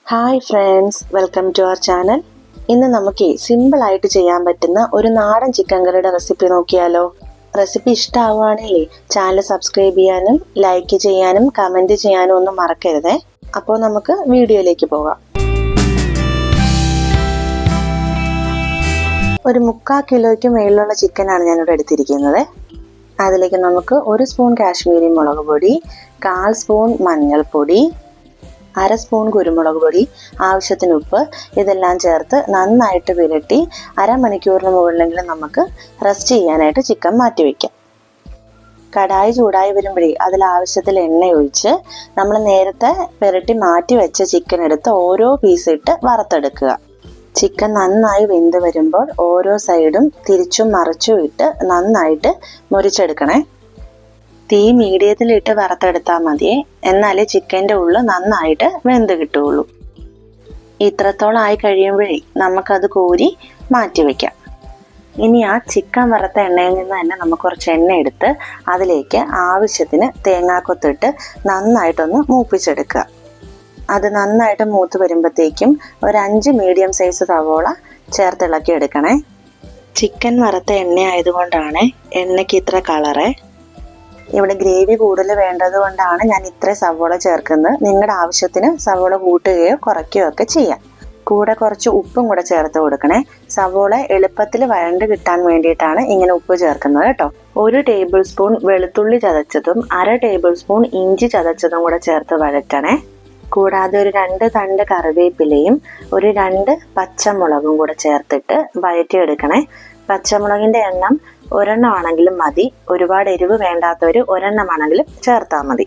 Hi friends, welcome to our channel. ഇന്ന് നമുക്ക് സിമ്പിളായിട്ട് ചെയ്യാൻ പറ്റുന്ന ഒരു നാടൻ ചിക്കൻ കറിയുടെ റെസിപ്പി നോക്കിയാലോ. റെസിപ്പി ഇഷ്ടമാവുകയാണെങ്കിൽ ചാനൽ സബ്സ്ക്രൈബ് ചെയ്യാനും ലൈക്ക് ചെയ്യാനും കമൻറ്റ് ചെയ്യാനും ഒന്നും മറക്കരുതേ. അപ്പോൾ നമുക്ക് വീഡിയോയിലേക്ക് പോകാം. ഒരു 3/4 കിലോയ്ക്ക് മേളിലുള്ള ചിക്കനാണ് ഞാനിവിടെ എടുത്തിരിക്കുന്നത്. അതിലേക്ക് നമുക്ക് 1 സ്പൂൺ കാശ്മീരി മുളക് പൊടി, 1/4 സ്പൂൺ മഞ്ഞൾപ്പൊടി, 1/2 സ്പൂൺ കുരുമുളക് പൊടി, ആവശ്യത്തിന് ഉപ്പ് ഇതെല്ലാം ചേർത്ത് നന്നായിട്ട് പുരട്ടി അരമണിക്കൂറിന് മുകളിലെങ്കിലും നമുക്ക് റെസ്റ്റ് ചെയ്യാനായിട്ട് ചിക്കൻ മാറ്റി വയ്ക്കാം. കടായി ചൂടായി വരുമ്പോഴേ അതിൽ ആവശ്യത്തിൽ എണ്ണ ഒഴിച്ച് നമ്മൾ നേരത്തെ പുരട്ടി മാറ്റി വെച്ച ചിക്കൻ എടുത്ത് ഓരോ പീസ് ഇട്ട് വറുത്തെടുക്കുക. ചിക്കൻ നന്നായി വെന്ത് വരുമ്പോൾ ഓരോ സൈഡും തിരിച്ചും മറിച്ചും ഇട്ട് നന്നായിട്ട് മുരിച്ചെടുക്കണേ. തീ മീഡിയത്തിലിട്ട് വറുത്തെടുത്താൽ മതിയേ, എന്നാലേ ചിക്കൻ്റെ ഉള്ളിൽ നന്നായിട്ട് വെന്ത് കിട്ടുകയുള്ളൂ. ഇത്രത്തോളം ആയി കഴിയുമ്പോഴേ നമുക്കത് കോരി മാറ്റി വയ്ക്കാം. ഇനി ആ ചിക്കൻ വറുത്ത എണ്ണയിൽ നിന്ന് തന്നെ നമുക്ക് കുറച്ച് എണ്ണ എടുത്ത് അതിലേക്ക് ആവശ്യത്തിന് തേങ്ങാക്കൊത്തിട്ട് നന്നായിട്ടൊന്ന് മൂപ്പിച്ചെടുക്കുക. അത് നന്നായിട്ട് മൂത്ത് വരുമ്പോഴത്തേക്കും ഒരു 5 മീഡിയം സൈസ് സവോള ചേർത്തിളക്കി എടുക്കണേ. ചിക്കൻ വറുത്ത എണ്ണ ആയതുകൊണ്ടാണ് എണ്ണയ്ക്ക് ഇത്ര കളറ്. ഇവിടെ ഗ്രേവി കൂടുതൽ വേണ്ടത് കൊണ്ടാണ് ഞാൻ ഇത്ര സവോള ചേർക്കുന്നത്. നിങ്ങളുടെ ആവശ്യത്തിന് സവോള കൂട്ടുകയോ കുറയ്ക്കുകയോ ഒക്കെ ചെയ്യാം. കൂടെ കുറച്ച് ഉപ്പും കൂടെ ചേർത്ത് കൊടുക്കണേ. സവോള എളുപ്പത്തിൽ വഴണ്ട് കിട്ടാൻ വേണ്ടിയിട്ടാണ് ഇങ്ങനെ ഉപ്പ് ചേർക്കുന്നത് കേട്ടോ. 1 ടേബിൾ സ്പൂൺ വെളുത്തുള്ളി ചതച്ചതും 1/2 ടേബിൾ സ്പൂൺ ഇഞ്ചി ചതച്ചതും കൂടെ ചേർത്ത് വഴറ്റണേ. കൂടാതെ ഒരു 2 തണ്ട് കറിവേപ്പിലയും ഒരു 2 പച്ചമുളകും കൂടെ ചേർത്തിട്ട് വഴറ്റിയെടുക്കണേ. പച്ചമുളകിൻ്റെ എണ്ണം ഒരെണ്ണമാണെങ്കിലും മതി. ഒരുപാട് എരിവ് വേണ്ടാത്തവർ ഒരെണ്ണമാണെങ്കിലും ചേർത്താൽ മതി.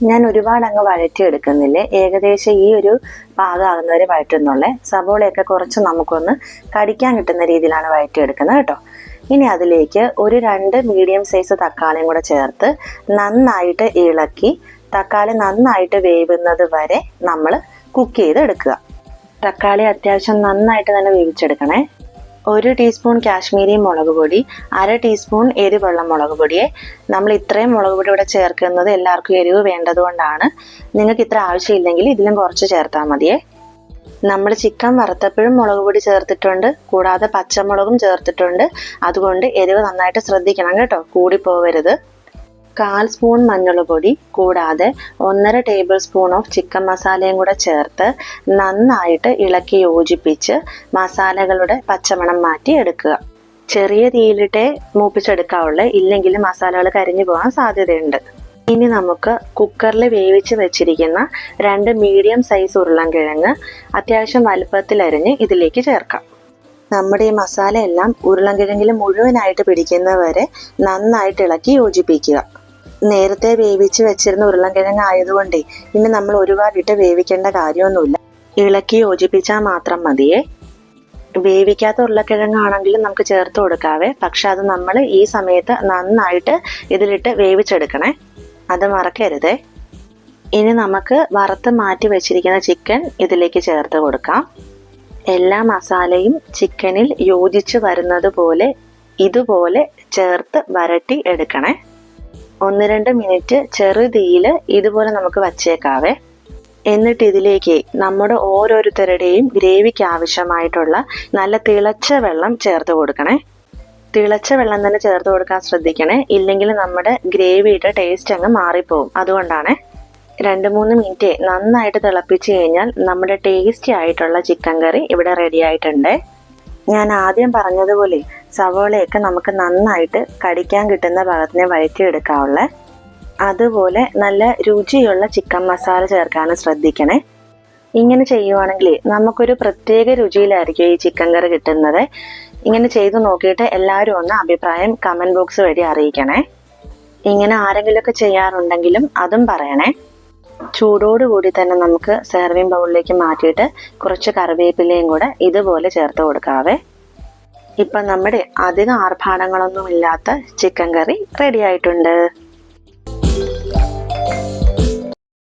ഞാൻ ഒരുപാട് അങ്ങ് വഴറ്റിയെടുക്കുന്നില്ലേ, ഏകദേശം ഈ ഒരു പാകമാകുന്നവരെ വഴറ്റുന്നുള്ളേ. സവോളയൊക്കെ കുറച്ച് നമുക്കൊന്ന് കടിക്കാൻ കിട്ടുന്ന രീതിയിലാണ് വഴറ്റിയെടുക്കുന്നത് കേട്ടോ. ഇനി അതിലേക്ക് ഒരു 2 മീഡിയം സൈസ് തക്കാളിയും കൂടെ ചേർത്ത് നന്നായിട്ട് ഇളക്കി തക്കാളി നന്നായിട്ട് വേവുന്നത് വരെ നമ്മൾ കുക്ക് ചെയ്തെടുക്കുക. തക്കാളി അത്യാവശ്യം നന്നായിട്ട് തന്നെ വേവിച്ചെടുക്കണേ. 1 ടീസ്പൂൺ കാശ്മീരി മുളക് പൊടി, 1/2 ടീസ്പൂൺ എരിവുള്ള മുളക് പൊടിയെ. നമ്മൾ ഇത്രയും മുളക് പൊടി ഇവിടെ ചേർക്കുന്നത് എല്ലാവർക്കും എരിവ് വേണ്ടതുകൊണ്ടാണ്. നിങ്ങൾക്ക് ഇത്ര ആവശ്യമില്ലെങ്കിൽ ഇതിലും കുറച്ച് ചേർത്താൽ മതിയേ. നമ്മൾ ചിക്കൻ വറുത്തപ്പോഴും മുളക് പൊടി ചേർത്തിട്ടുണ്ട്, കൂടാതെ പച്ചമുളകും ചേർത്തിട്ടുണ്ട്. അതുകൊണ്ട് എരിവ് നന്നായിട്ട് ശ്രദ്ധിക്കണം കേട്ടോ, കൂടിപ്പോവരുത്. 1/4 സ്പൂൺ മഞ്ഞൾപ്പൊടി കൂടാതെ 1/2 ടേബിൾ സ്പൂൺ ഓഫ് ചിക്കൻ മസാലയും കൂടെ ചേർത്ത് നന്നായിട്ട് ഇളക്കി യോജിപ്പിച്ച് മസാലകളുടെ പച്ചമണം മാറ്റി എടുക്കുക. ചെറിയ തീയിലിട്ടേ മൂപ്പിച്ചെടുക്കാവുള്ളൂ, ഇല്ലെങ്കിൽ മസാലകൾ കരിഞ്ഞു പോകാൻ സാധ്യതയുണ്ട്. ഇനി നമുക്ക് കുക്കറിൽ വേവിച്ച് വെച്ചിരിക്കുന്ന 2 മീഡിയം സൈസ് ഉരുളൻകിഴങ്ങ് അത്യാവശ്യം വലുപ്പത്തിൽ അരിഞ്ഞ് ഇതിലേക്ക് ചേർക്കാം. നമ്മുടെ ഈ മസാലയെല്ലാം ഉരുളൻകിഴങ്ങിൽ മുഴുവനായിട്ട് പിടിക്കുന്നവരെ നന്നായിട്ട് ഇളക്കി യോജിപ്പിക്കുക. നേരത്തെ വേവിച്ച് വെച്ചിരുന്ന ഉരുളൻകിഴങ്ങ് ആയതുകൊണ്ട് ഇനി നമ്മൾ ഒരുപാടിട്ട് വേവിക്കേണ്ട കാര്യമൊന്നുമില്ല. ഇളക്കി യോജിപ്പിച്ചാൽ മാത്രം മതിയേ. വേവിക്കാത്ത ഉരുളക്കിഴങ്ങാണെങ്കിലും നമുക്ക് ചേർത്ത് കൊടുക്കാവേ, പക്ഷെ അത് നമ്മൾ ഈ സമയത്ത് നന്നായിട്ട് ഇതിലിട്ട് വേവിച്ചെടുക്കണേ, അത് മറക്കരുതേ. ഇനി നമുക്ക് വറുത്ത് മാറ്റി വെച്ചിരിക്കുന്ന ചിക്കൻ ഇതിലേക്ക് ചേർത്ത് കൊടുക്കാം. എല്ലാ മസാലയും ചിക്കനിൽ യോജിച്ച് വരുന്നത് പോലെ ഇതുപോലെ ചേർത്ത് വരട്ടി എടുക്കണേ. 1-2 മിനിറ്റ് ചെറു തീയിൽ ഇതുപോലെ നമുക്ക് വച്ചേക്കാവേ. എന്നിട്ട് ഇതിലേക്ക് നമ്മുടെ ഓരോരുത്തരുടെയും ഗ്രേവിക്ക് ആവശ്യമായിട്ടുള്ള നല്ല തിളച്ച വെള്ളം ചേർത്ത് കൊടുക്കണേ. തിളച്ച വെള്ളം തന്നെ ചേർത്ത് കൊടുക്കാൻ ശ്രദ്ധിക്കണേ, ഇല്ലെങ്കിൽ നമ്മുടെ ഗ്രേവിയുടെ ടേസ്റ്റ് അങ്ങ് മാറിപ്പോവും. അതുകൊണ്ടാണ് 2-3 മിനിറ്റ് നന്നായിട്ട് തിളപ്പിച്ച് കഴിഞ്ഞാൽ നമ്മുടെ ടേസ്റ്റി ആയിട്ടുള്ള ചിക്കൻ കറി ഇവിടെ റെഡി ആയിട്ടുണ്ട്. ഞാൻ ആദ്യം പറഞ്ഞതുപോലെ സവോളയൊക്കെ നമുക്ക് നന്നായിട്ട് കടിക്കാൻ കിട്ടുന്ന ഭാഗത്തിനെ വഴറ്റിയെടുക്കാവുള്ളേ. അതുപോലെ നല്ല രുചിയുള്ള ചിക്കൻ മസാല ചേർക്കാനും ശ്രദ്ധിക്കണേ. ഇങ്ങനെ ചെയ്യുവാണെങ്കിൽ നമുക്കൊരു പ്രത്യേക രുചിയിലായിരിക്കും ഈ ചിക്കൻ കറി കിട്ടുന്നത്. ഇങ്ങനെ ചെയ്തു നോക്കിയിട്ട് എല്ലാവരും ഒന്ന് അഭിപ്രായം കമൻറ്റ് ബോക്സ് വഴി അറിയിക്കണേ. ഇങ്ങനെ ആരെങ്കിലുമൊക്കെ ചെയ്യാറുണ്ടെങ്കിലും അതും പറയണേ. ചൂടോടുകൂടി തന്നെ നമുക്ക് സെർവിങ് ബൗളിലേക്ക് മാറ്റിയിട്ട് കുറച്ച് കറിവേപ്പിലയും കൂടെ ഇതുപോലെ ചേർത്ത് കൊടുക്കാവേ. ഇപ്പം നമ്മുടെ അധികം ആർഭാടങ്ങളൊന്നും ഇല്ലാത്ത ചിക്കൻ കറി റെഡി ആയിട്ടുണ്ട്.